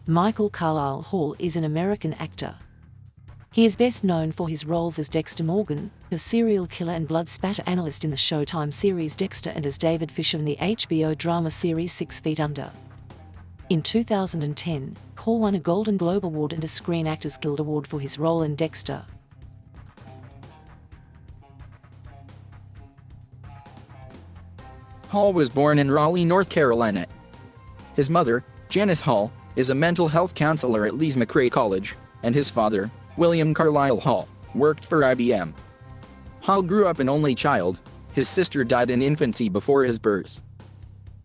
Michael Carlisle Hall is an American actor. He is best known for his roles as Dexter Morgan, a serial killer and blood spatter analyst in the Showtime series Dexter, and as David Fisher in the HBO drama series 6 Feet Under. In 2010, Hall won a Golden Globe Award and a Screen Actors Guild Award for his role in Dexter. Hall was born in Raleigh, North Carolina. His mother, Janice Hall, is a mental health counselor at Lees McRae College, and his father, William Carlisle Hall, worked for IBM. Hall grew up an only child. His sister died in infancy before his birth.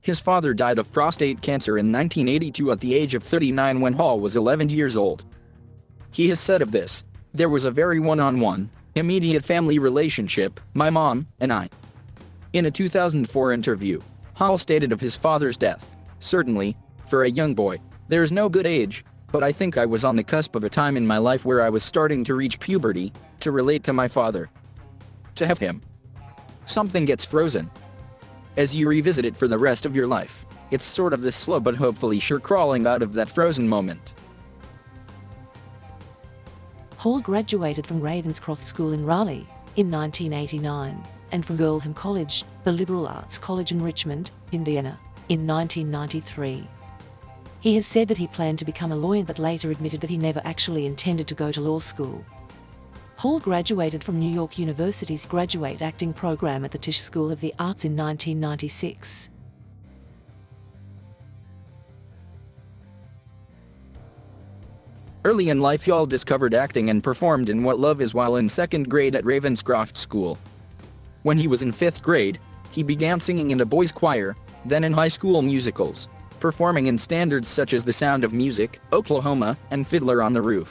His father died of prostate cancer in 1982 at the age of 39 when Hall was 11 years old. He has said of this, "There was a very one-on-one, immediate family relationship, my mom and I." In a 2004 interview, Hall stated of his father's death, "Certainly, for a young boy, there's no good age, but I think I was on the cusp of a time in my life where I was starting to reach puberty, to relate to my father. To have him. Something gets frozen. As you revisit it for the rest of your life, it's sort of this slow but hopefully sure crawling out of that frozen moment." Hall graduated from Ravenscroft School in Raleigh in 1989 and from Girlham College, the liberal arts college in Richmond, Indiana, in 1993. He has said that he planned to become a lawyer but later admitted that he never actually intended to go to law school. Hall graduated from New York University's graduate acting program at the Tisch School of the Arts in 1996. Early in life, Hall discovered acting and performed in What Love Is while in second grade at Ravenscroft School. When he was in 5th grade, he began singing in a boys' choir, then in high school musicals, performing in standards such as The Sound of Music, Oklahoma, and Fiddler on the Roof.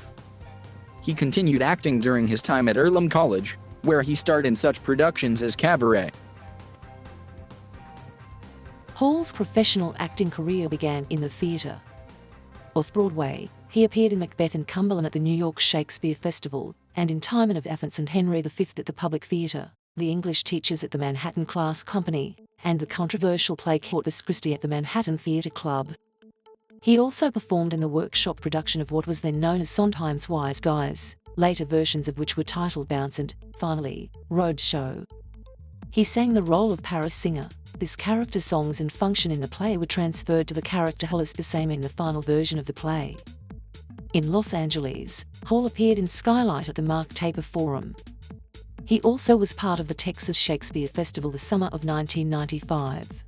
He continued acting during his time at Earlham College, where he starred in such productions as Cabaret. Hall's professional acting career began in the theatre. Off-Broadway, he appeared in Macbeth and Cumberland at the New York Shakespeare Festival, and in Timon of Athens and Henry V at the Public Theatre, the English Teachers at the Manhattan Class Company, and the controversial play Corpus Christi at the Manhattan Theatre Club. He also performed in the workshop production of what was then known as Sondheim's Wise Guys, later versions of which were titled Bounce and, finally, Roadshow. He sang the role of Paris Singer. This character's songs and function in the play were transferred to the character Hollis Buscema in the final version of the play. In Los Angeles, Hall appeared in Skylight at the Mark Taper Forum. He also was part of the Texas Shakespeare Festival the summer of 1995.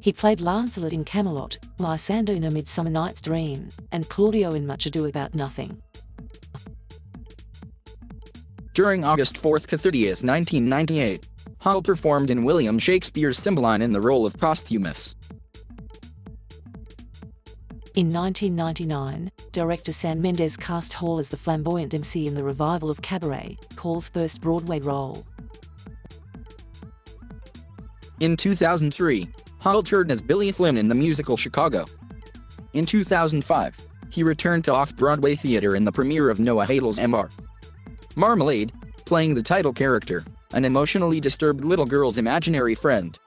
He played Lancelot in Camelot, Lysander in A Midsummer Night's Dream, and Claudio in Much Ado About Nothing. During August 4th to 30th, 1998, Hall performed in William Shakespeare's Cymbeline in the role of Posthumus. In 1999, director Sam Mendes cast Hall as the flamboyant MC in the revival of Cabaret, Hall's first Broadway role. In 2003, Hall toured as Billy Flynn in the musical Chicago. In 2005, he returned to off-Broadway theater in the premiere of Noah Hadel's Mr. Marmalade, playing the title character, an emotionally disturbed little girl's imaginary friend.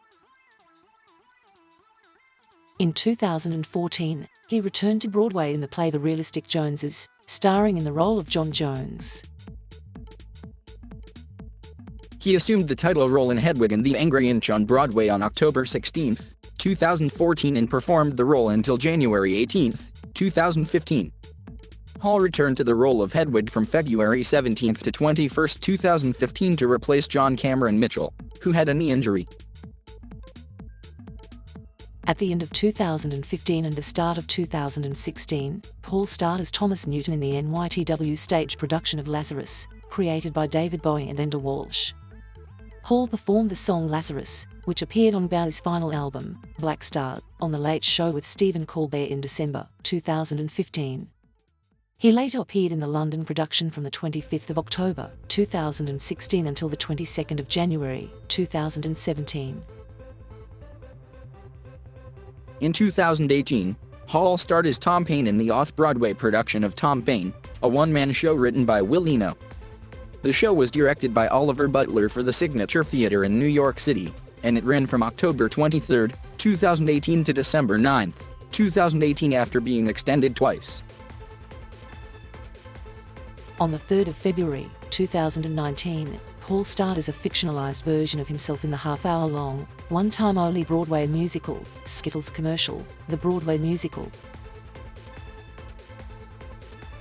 In 2014, he returned to Broadway in the play The Realistic Joneses, starring in the role of John Jones. He assumed the title role in Hedwig and the Angry Inch on Broadway on October 16, 2014 and performed the role until January 18, 2015. Hall returned to the role of Hedwig from February 17 to 21, 2015 to replace John Cameron Mitchell, who had a knee injury. At the end of 2015 and the start of 2016, Hall starred as Thomas Newton in the NYTW stage production of Lazarus, created by David Bowie and Enda Walsh. Hall performed the song Lazarus, which appeared on Bowie's final album, Black Star, on The Late Show with Stephen Colbert in December 2015. He later appeared in the London production from the 25th of October 2016 until the 22nd of January 2017. In 2018, Hall starred as Tom Paine in the off-Broadway production of Tom Paine, a one-man show written by Will Eno. The show was directed by Oliver Butler for the Signature Theater in New York City, and it ran from October 23, 2018 to December 9, 2018 after being extended twice. On the 3rd of February, 2019, Hall starred as a fictionalized version of himself in the half-hour-long, one-time-only Broadway musical, Skittles commercial, The Broadway Musical.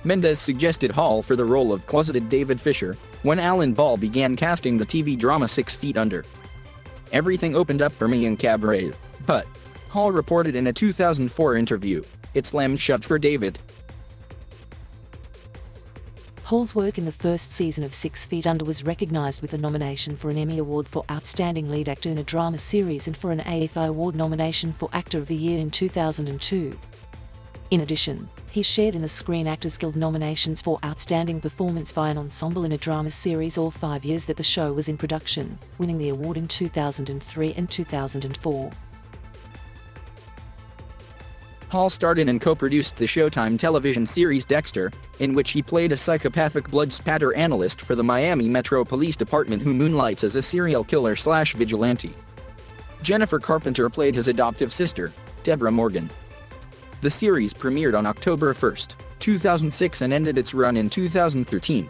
Mendes suggested Hall for the role of closeted David Fisher when Alan Ball began casting the TV drama 6 Feet Under. Everything opened up for me in cabaret, but, Hall reported in a 2004 interview, it slammed shut for David. Hall's work in the first season of 6 Feet Under was recognized with a nomination for an Emmy Award for Outstanding Lead Actor in a Drama Series and for an AFI Award nomination for Actor of the Year in 2002. In addition, he shared in the Screen Actors Guild nominations for Outstanding Performance by an Ensemble in a Drama Series all 5 years that the show was in production, winning the award in 2003 and 2004. Hall starred in and co-produced the Showtime television series Dexter, in which he played a psychopathic blood spatter analyst for the Miami Metro Police Department who moonlights as a serial killer/vigilante. Jennifer Carpenter played his adoptive sister, Deborah Morgan. The series premiered on October 1, 2006 and ended its run in 2013.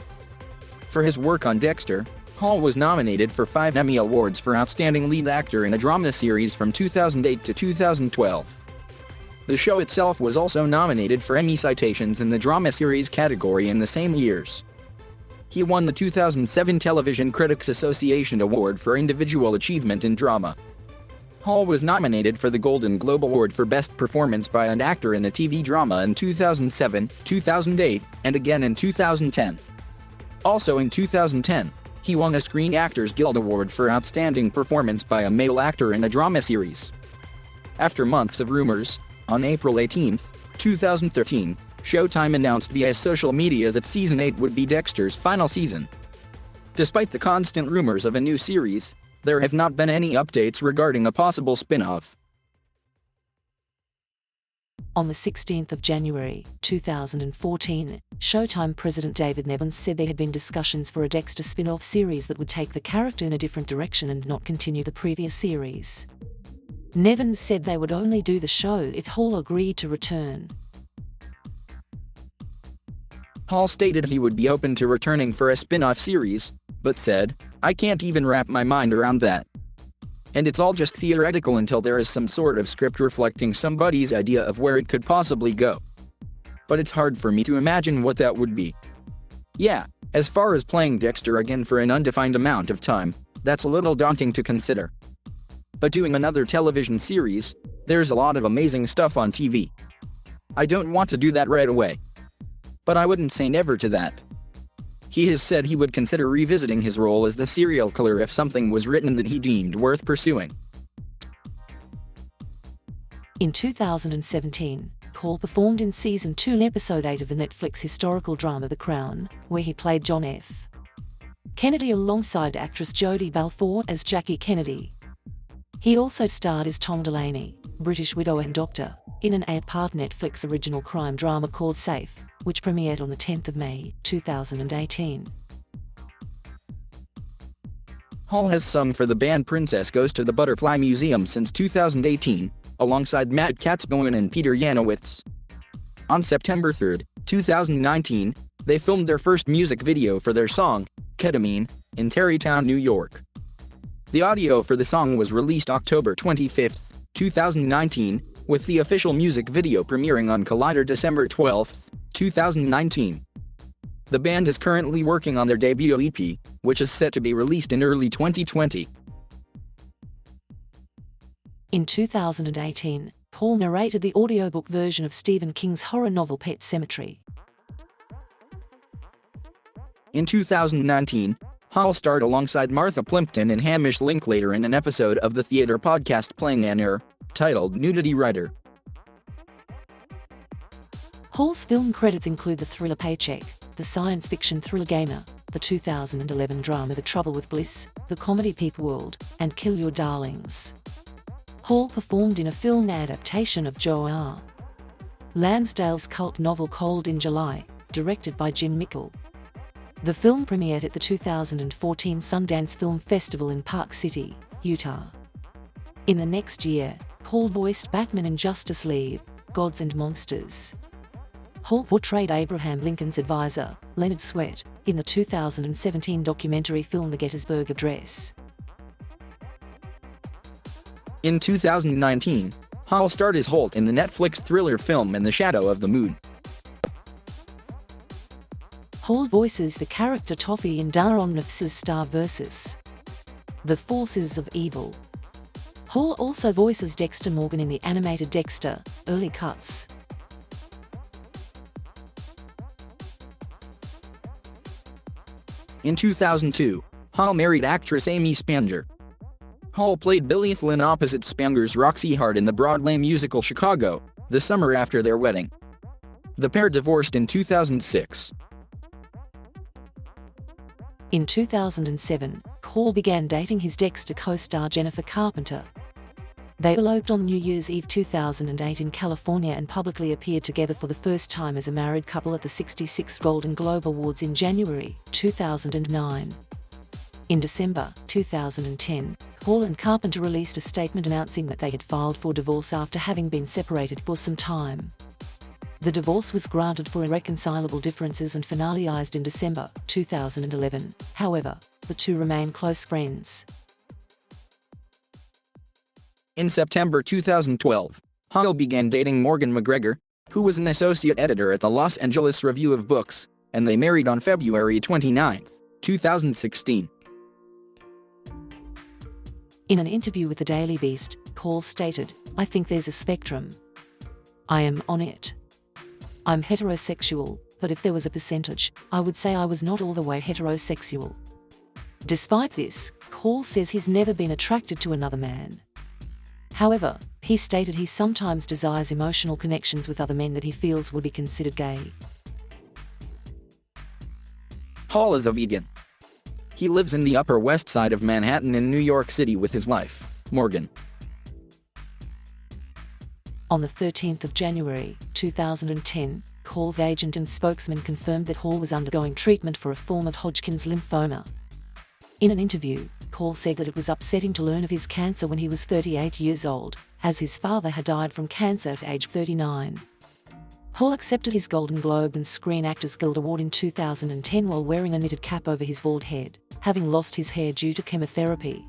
For his work on Dexter, Hall was nominated for 5 Emmy Awards for Outstanding Lead Actor in a Drama Series from 2008 to 2012. The show itself was also nominated for Emmy citations in the Drama Series category in the same years. He won the 2007 Television Critics Association Award for Individual Achievement in Drama. Hall was nominated for the Golden Globe Award for Best Performance by an Actor in a TV Drama in 2007, 2008, and again in 2010. Also in 2010, he won a Screen Actors Guild Award for Outstanding Performance by a Male Actor in a Drama Series. After months of rumors, on April 18, 2013, Showtime announced via social media that Season 8 would be Dexter's final season. Despite the constant rumors of a new series, there have not been any updates regarding a possible spin-off. On the 16th of January, 2014, Showtime President David Nevins said there had been discussions for a Dexter spin-off series that would take the character in a different direction and not continue the previous series. Nevins said they would only do the show if Hall agreed to return. Hall stated he would be open to returning for a spin-off series, but said, "I can't even wrap my mind around that. And it's all just theoretical until there is some sort of script reflecting somebody's idea of where it could possibly go. But it's hard for me to imagine what that would be. Yeah, as far as playing Dexter again for an undefined amount of time, that's a little daunting to consider. But doing another television series, there's a lot of amazing stuff on TV. I don't want to do that right away. But I wouldn't say never to that." He has said he would consider revisiting his role as the serial killer if something was written that he deemed worth pursuing. In 2017, Hall performed in Season 2 and Episode 8 of the Netflix historical drama The Crown, where he played John F. Kennedy alongside actress Jodie Balfour as Jackie Kennedy. He also starred as Tom Delaney, British widower and doctor, in an 8-part Netflix original crime drama called Safe, which premiered on the 10th of May, 2018. Hall has sung for the band Princess Goes to the Butterfly Museum since 2018, alongside Matt Katzbowen and Peter Yanowitz. On September 3, 2019, they filmed their first music video for their song, Ketamine, in Tarrytown, New York. The audio for the song was released October 25, 2019, with the official music video premiering on Collider December 12, 2019. The band is currently working on their debut EP, which is set to be released in early 2020. In 2018, Hall narrated the audiobook version of Stephen King's horror novel Pet Sematary. In 2019, Hall starred alongside Martha Plimpton and Hamish Linklater in an episode of the theater podcast Playing an Error, titled Nudity Writer. Hall's film credits include the thriller Paycheck, the science fiction thriller Gamer, the 2011 drama The Trouble with Bliss, the comedy Peep World, and Kill Your Darlings. Hall performed in a film adaptation of Joe R. Lansdale's cult novel Cold in July, directed by Jim Mickle. The film premiered at the 2014 Sundance Film Festival in Park City, Utah. In the next year, Hall voiced Batman in Justice League, Gods and Monsters. Hall portrayed Abraham Lincoln's advisor, Leonard Swett, in the 2017 documentary film The Gettysburg Address. In 2019, Hall starred as Holt in the Netflix thriller film In the Shadow of the Moon. Hall voices the character Toffee in Daron Nafs's Star vs. The Forces of Evil. Hall also voices Dexter Morgan in the animated Dexter, Early Cuts. In 2002, Hall married actress Amy Spanger. Hall played Billy Flynn opposite Spanger's Roxy Hart in the Broadway musical Chicago, the summer after their wedding. The pair divorced in 2006. In 2007, Hall began dating his Dexter co-star Jennifer Carpenter. They eloped on New Year's Eve 2008 in California and publicly appeared together for the first time as a married couple at the 66th Golden Globe Awards in January 2009. In December 2010, Hall and Carpenter released a statement announcing that they had filed for divorce after having been separated for some time. The divorce was granted for irreconcilable differences and finalized in December 2011. However, the two remain close friends. In September 2012, Hall began dating Morgan McGregor, who was an associate editor at the Los Angeles Review of Books, and they married on February 29, 2016. In an interview with the Daily Beast, Hall stated, "I think there's a spectrum. I am on it. I'm heterosexual, but if there was a percentage, I would say I was not all the way heterosexual." Despite this, Hall says he's never been attracted to another man. However, he stated he sometimes desires emotional connections with other men that he feels would be considered gay. Hall is a vegan. He lives in the Upper West Side of Manhattan in New York City with his wife, Morgan. On the 13th of January 2010, Hall's agent and spokesman confirmed that Hall was undergoing treatment for a form of Hodgkin's lymphoma. In an interview, Hall said that it was upsetting to learn of his cancer when he was 38 years old, as his father had died from cancer at age 39. Hall accepted his Golden Globe and Screen Actors Guild Award in 2010 while wearing a knitted cap over his bald head, having lost his hair due to chemotherapy.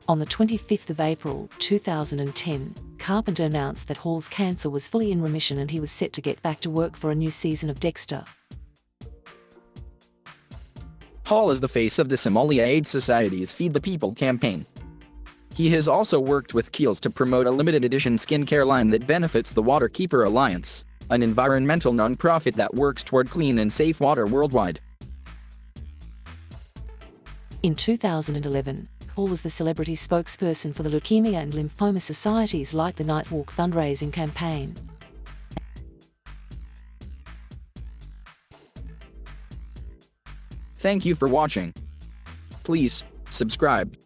On the 25th of April 2010, Carpenter announced that Hall's cancer was fully in remission and he was set to get back to work for a new season of Dexter. Hall is the face of the Somalia Aid Society's Feed the People campaign. He has also worked with Kiehl's to promote a limited edition skincare line that benefits the Waterkeeper Alliance, an environmental nonprofit that works toward clean and safe water worldwide. In 2011, Hall was the celebrity spokesperson for the Leukemia and Lymphoma Societies like the Nightwalk fundraising campaign. Thank you for watching. Please subscribe.